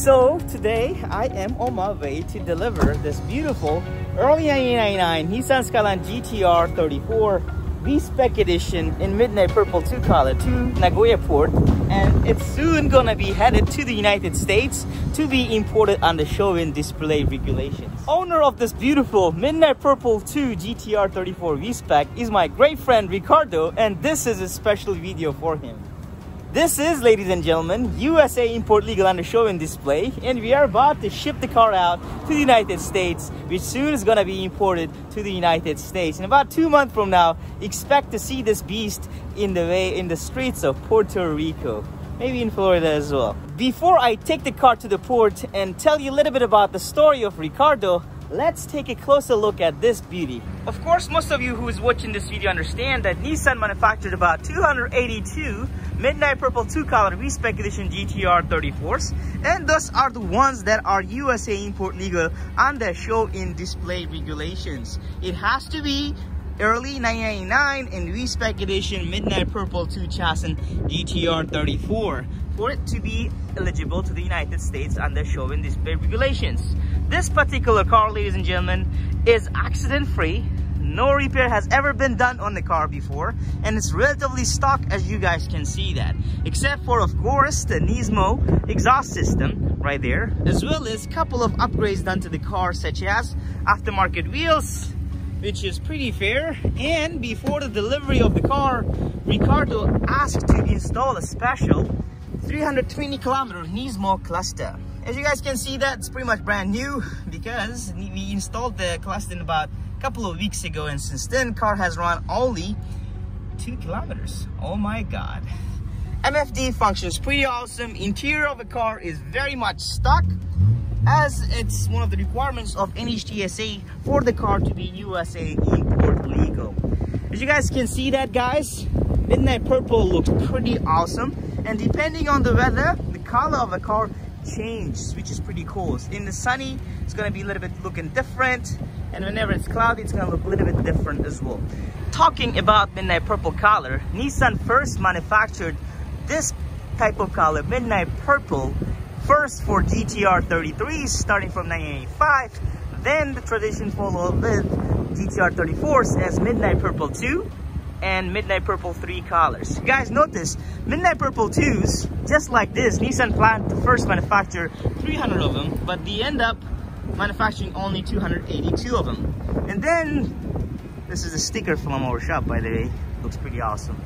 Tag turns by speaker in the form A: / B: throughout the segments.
A: So today I am on my way to deliver this beautiful early 1999 Nissan Skyline GTR 34 V-Spec edition in midnight purple 2 color to Nagoya port, and it's soon gonna be headed to the United States to be imported under show-in display regulations. Owner of this beautiful midnight purple 2 GTR 34 V-Spec is my great friend Ricardo, and this is a special video for him. This is, ladies and gentlemen, USA import legal under show-in display, and we are about to ship the car out to the United States, which soon is going to be imported to the United States. In about 2 months from now, expect to see this beast in the streets of Puerto Rico, maybe in Florida as well. Before I take the car to the port and tell you a little bit about the story of Ricardo, let's take a closer look at this beauty. Of course, most of you who is watching this video understand that Nissan manufactured about 282 midnight purple 2 color V-Spec edition GTR 34s, and those are the ones that are USA import legal under show-in display regulations. It has to be early 1999 in V-Spec edition midnight purple 2 chassis GTR 34 for it to be eligible to the United States under show-in display regulations. This particular car, ladies and gentlemen, is accident-free. No repair has ever been done on the car before, and it's relatively stock, as you guys can see that, except for, of course, the Nismo exhaust system right there, as well as a couple of upgrades done to the car, such as aftermarket wheels, which is pretty fair. And before the delivery of the car, Ricardo asked to install a special 320 kilometer Nismo cluster. As you guys can see, that's pretty much brand new because we installed the cluster in about a couple of weeks ago, and since then car has run only 2 kilometers. Oh my god. MFD functions pretty awesome. Interior of the car is very much stock, as it's one of the requirements of NHTSA for the car to be USA import legal. As you guys can see that, guys, midnight purple looks pretty awesome, and depending on the weather, the color of the car changes, which is pretty cool. In the sunny, it's going to be a little bit looking different, and whenever it's cloudy, it's going to look a little bit different as well. Talking about midnight purple color, Nissan first manufactured this type of color, midnight purple, first for GTR 33s starting from 1985. Then the tradition followed with GTR 34s as midnight purple 2 and midnight purple 3 colors. You guys notice midnight purple 2s, just like this, Nissan planned to first manufacture 300 of them, but they end up manufacturing only 282 of them. And then this is a sticker from our shop, by the way. Looks pretty awesome.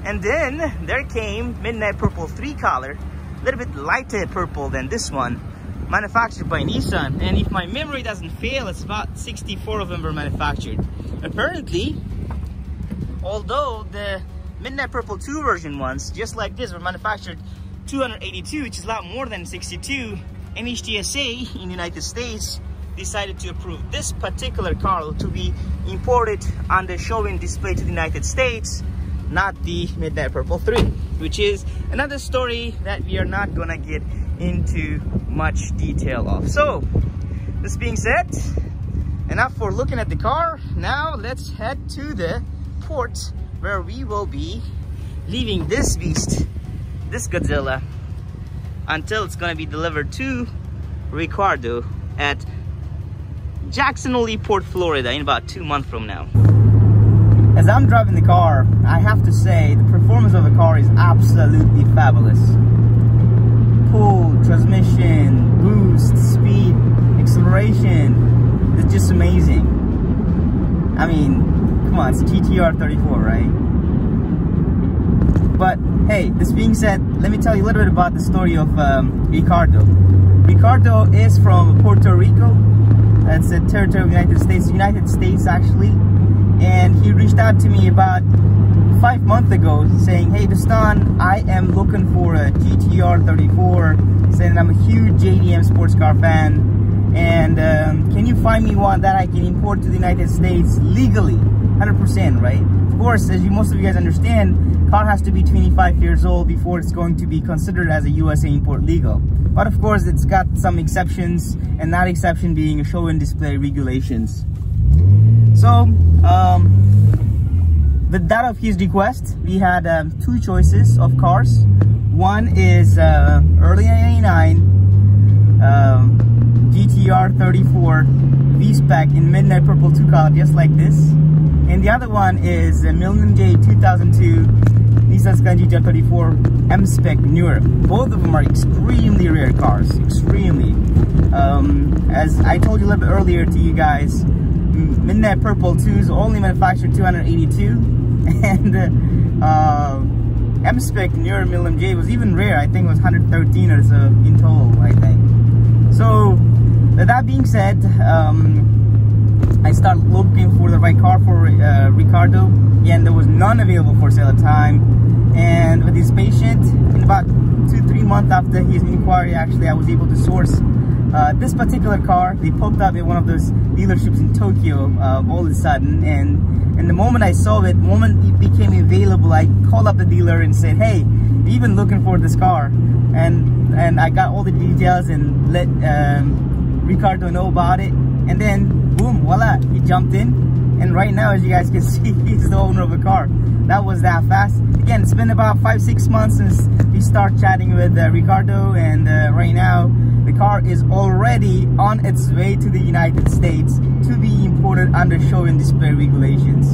A: And then there came midnight purple 3 color, a little bit lighter purple than this one, manufactured by Nissan. And if my memory doesn't fail, it's about 64 of them were manufactured. Apparently, although the midnight purple 2 version ones, just like this, were manufactured 282, which is a lot more than 62, NHTSA in the United States decided to approve this particular car to be imported under show-in display to the United States, not the midnight purple 3, which is another story that we are not gonna get into much detail of. So, this being said, enough for looking at the car. Now let's head to the port where we will be leaving this beast, this Godzilla, until it's gonna be delivered to Ricardo at Jackson Hole Port, Florida in about 2 months from now. As I'm driving the car, I have to say the performance of the car is absolutely fabulous. Pull, transmission, boost, speed, acceleration, it's just amazing. I mean, come on, it's GTR 34, right? But hey, this being said, let me tell you a little bit about the story of Ricardo. Ricardo is from Puerto Rico. That's a territory of the United States actually. And he reached out to me about 5 months ago saying, hey Dastan, I am looking for a GTR 34, saying I'm a huge JDM sports car fan, and can you find me one that I can import to the United States legally, 100%, right? Of course, as most of you guys understand, car has to be 25 years old before it's going to be considered as a USA import legal. But of course, it's got some exceptions, and that exception being a show and display regulations. So, with that of his request, we had 2 choices of cars. One is early 99 GTR 34 V-Spec in midnight purple 2 color, just like this. And the other one is a Millennium J 2002 Nissan Skyline GTR 34 M-Spec newer. Both of them are extremely rare cars, extremely. As I told you a little bit earlier to you guys, Midnight Purple 2 is only manufactured 282, and M-Spec newer Millennium J was even rare. I think it was 113 or so in total, I think. So, with that being said, I started looking for the right car for Ricardo. Again, there was none available for sale at the time, and with his patient, in about 2-3 months after his inquiry, actually, I was able to source this particular car. They popped up at one of those dealerships in Tokyo all of a sudden, and the moment I saw it, the moment it became available, I called up the dealer and said, hey, we've been looking for this car, and I got all the details and let Ricardo know about it, and then boom, voila, he jumped in, and right now, as you guys can see, he's the owner of the car. That was that fast. Again, it's been about 5-6 months since we started chatting with Ricardo, and right now the car is already on its way to the United States to be imported under show and display regulations.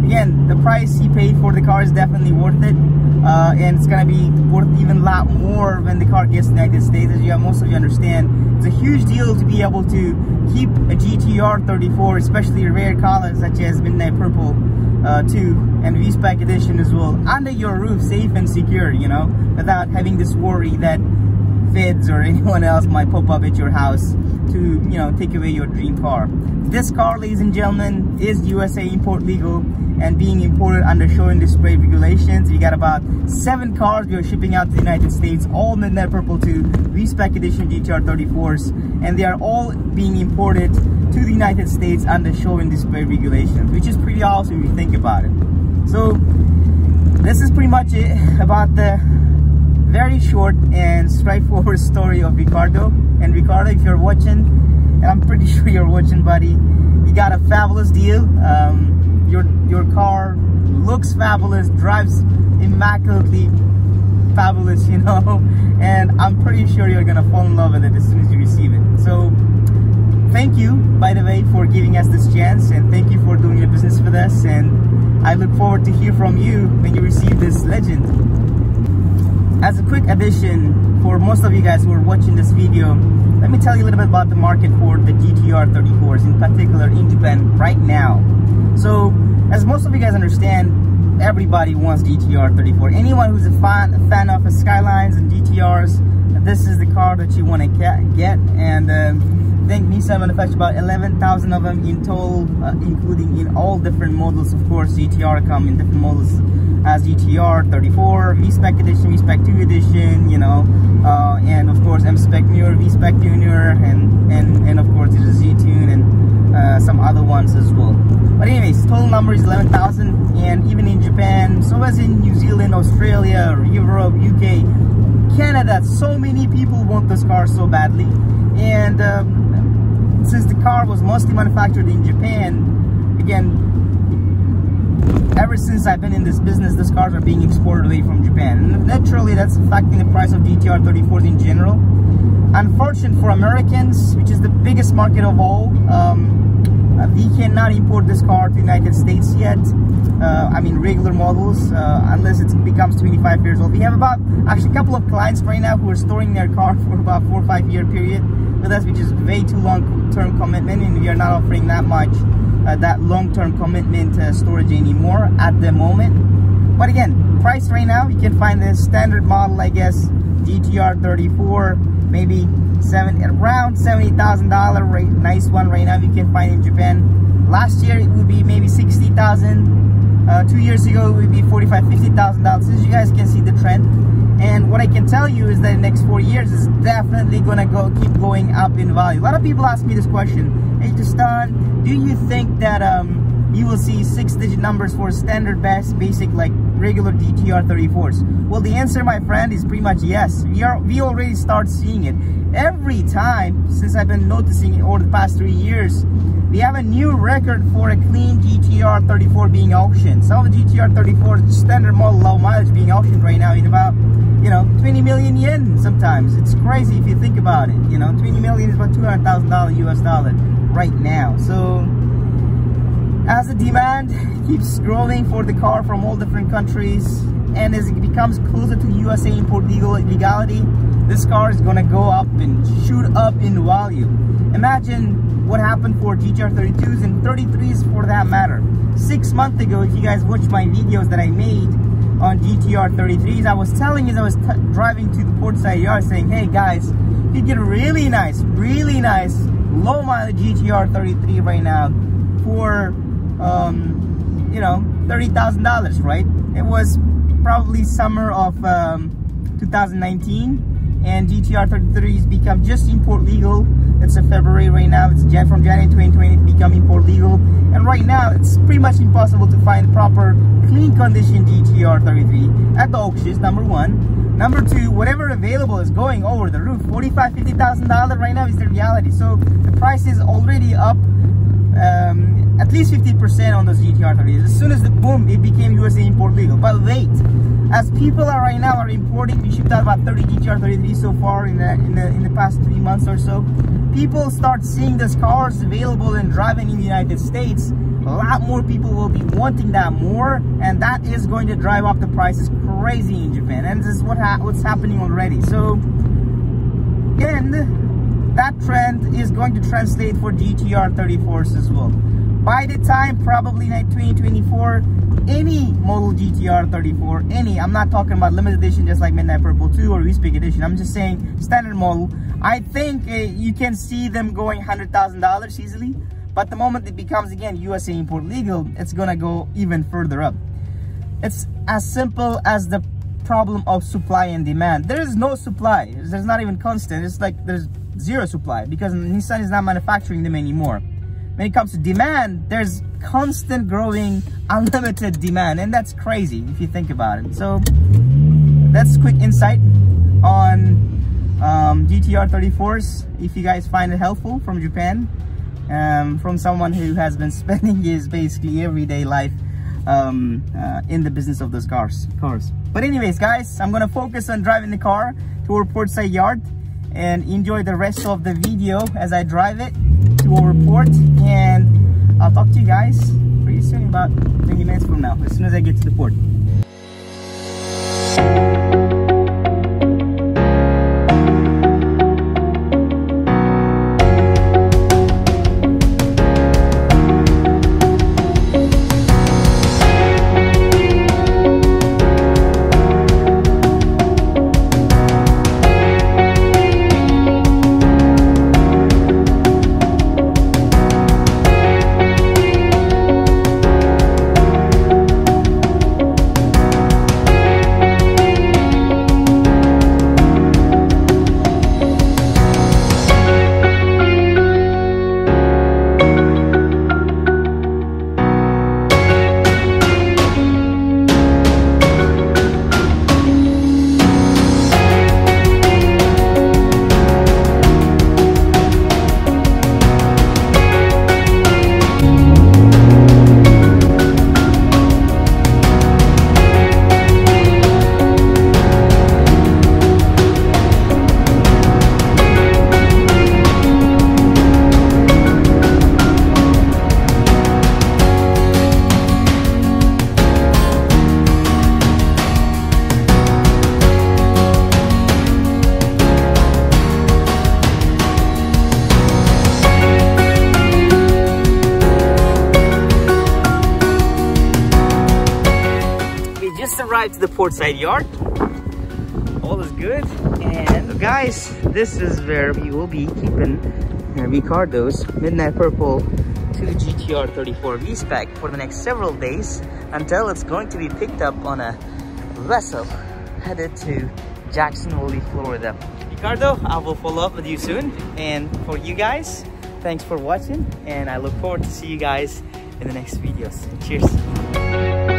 A: Again, the price he paid for the car is definitely worth it, and it's gonna be worth even a lot more when the car gets to the United States. As most of you understand, it's a huge deal to be able to keep a GTR 34, especially rare colors such as Midnight Purple 2 and V-Spec edition as well, under your roof, safe and secure, you know, without having this worry that feds or anyone else might pop up at your house to, you know, take away your dream car. This car, ladies and gentlemen, is USA import legal and being imported under show and display regulations. We got about 7 cars we are shipping out to the United States, all Midnight Purple 2 V-Spec edition GTR 34s, and they are all being imported to the United States under show and display regulations, which is pretty awesome if you think about it. So this is pretty much it about the very short and straightforward story of Ricardo. And Ricardo, if you're watching, and I'm pretty sure you're watching, buddy, you got a fabulous deal. Your car looks fabulous, drives immaculately fabulous, you know, and I'm pretty sure you're gonna fall in love with it as soon as you receive it. So thank you, by the way, for giving us this chance, and thank you for doing the business with us, and I look forward to hear from you when you receive this legend. As a quick addition for most of you guys who are watching this video, let me tell you a little bit about the market for the GTR 34s, in particular in Japan right now. So, as most of you guys understand, everybody wants GTR 34. Anyone who's a fan of Skylines and GTRs, this is the car that you want to get. And I think Nissan manufactures about 11,000 of them in total, including in all different models. Of course, GTR come in different models as GTR 34, V-Spec edition, V-Spec 2 edition, you know, and of course M-Spec newer, V-Spec Junior, and of course there's a Z-Tune and some other ones as well. But anyways, total number is 11,000, and even in Japan, so as in New Zealand, Australia, Europe, UK, Canada, so many people want this car so badly. And since the car was mostly manufactured in Japan, again, ever since I've been in this business, these cars are being exported away from Japan. And naturally, that's affecting the price of GTR 34s in general. Unfortunate for Americans, which is the biggest market of all, we cannot import this car to the United States yet. I mean, regular models, unless it becomes 25 years old. We have about, actually, a couple of clients right now who are storing their car for about 4 or 5 year period with us, which is way too long-term commitment, and we are not offering that much, that long-term commitment storage anymore at the moment. But again, price right now, you can find the standard model, I guess, GTR 34, maybe around $70,000, right? Nice one right now you can find in Japan. Last year it would be maybe 60,000 2 years ago, it would be $45,000-$50,000. As you guys can see the trend. And what I can tell you is that in the next 4 years, it's definitely gonna keep going up in value. A lot of people ask me this question: hey, Tristan, do you think that you will see 6-digit numbers for standard basic like regular GTR 34s? Well, the answer, my friend, is pretty much yes. We already start seeing it every time since I've been noticing it over the past 3 years. We have a new record for a clean GTR 34 being auctioned. Some of the GTR 34 standard model low mileage being auctioned right now in about, you know, 20 million yen sometimes. It's crazy if you think about it. You know, 20 million is about $200,000 US dollar right now. So as the demand keeps growing for the car from all different countries, and as it becomes closer to USA import legality, this car is gonna go up and shoot up in value. Imagine what happened for GTR 32s and 33s for that matter. 6 months ago, if you guys watched my videos that I made on GTR 33s, I was telling you, I was driving to the portside yard saying, hey guys, you get a really nice low mileage GTR 33 right now for you know, $30,000, right? It was probably summer of 2019, and GTR 33s become just import legal. It's a February right now. It's from January 2020 to become import legal, and right now it's pretty much impossible to find proper clean condition GTR 33 at the auctions. Number one. Number two, whatever available is going over the roof. $45,000-$50,000 right now is the reality. So the price is already up at least 50% on those GTR 30s. As soon as the boom, it became USA import legal. But wait, as people are right now are importing, we shipped out about 30 GTR 33 so far in the past 3 months or so. People start seeing those cars available and driving in the United States. A lot more people will be wanting that more, and that is going to drive up the prices crazy in Japan. And this is what's happening already. So, and that trend is going to translate for GTR 34s as well. By the time probably 2024, any model GTR 34, I'm not talking about limited edition just like Midnight Purple 2 or V-Spec edition, I'm just saying standard model, I think you can see them going $100,000 easily. But the moment it becomes again USA import legal, it's gonna go even further up. It's as simple as the problem of supply and demand. There is no supply. There's not even constant. It's like there's zero supply because Nissan is not manufacturing them anymore. When it comes to demand, there's constant growing unlimited demand, and that's crazy if you think about it. So that's quick insight on GTR 34s. If you guys find it helpful from Japan, from someone who has been spending his basically everyday life in the business of those cars. But anyways, guys, I'm gonna focus on driving the car to our portside yard and enjoy the rest of the video as I drive it to our port, and I'll talk to you guys pretty soon, about 20 minutes from now, as soon as I get to the port. Arrived to the portside yard. All is good, and guys, this is where we will be keeping Ricardo's Midnight Purple GTR 34 V-Spec for the next several days until it's going to be picked up on a vessel headed to Jacksonville, Florida. Ricardo, I will follow up with you soon. And for you guys, thanks for watching, and I look forward to see you guys in the next videos. Cheers.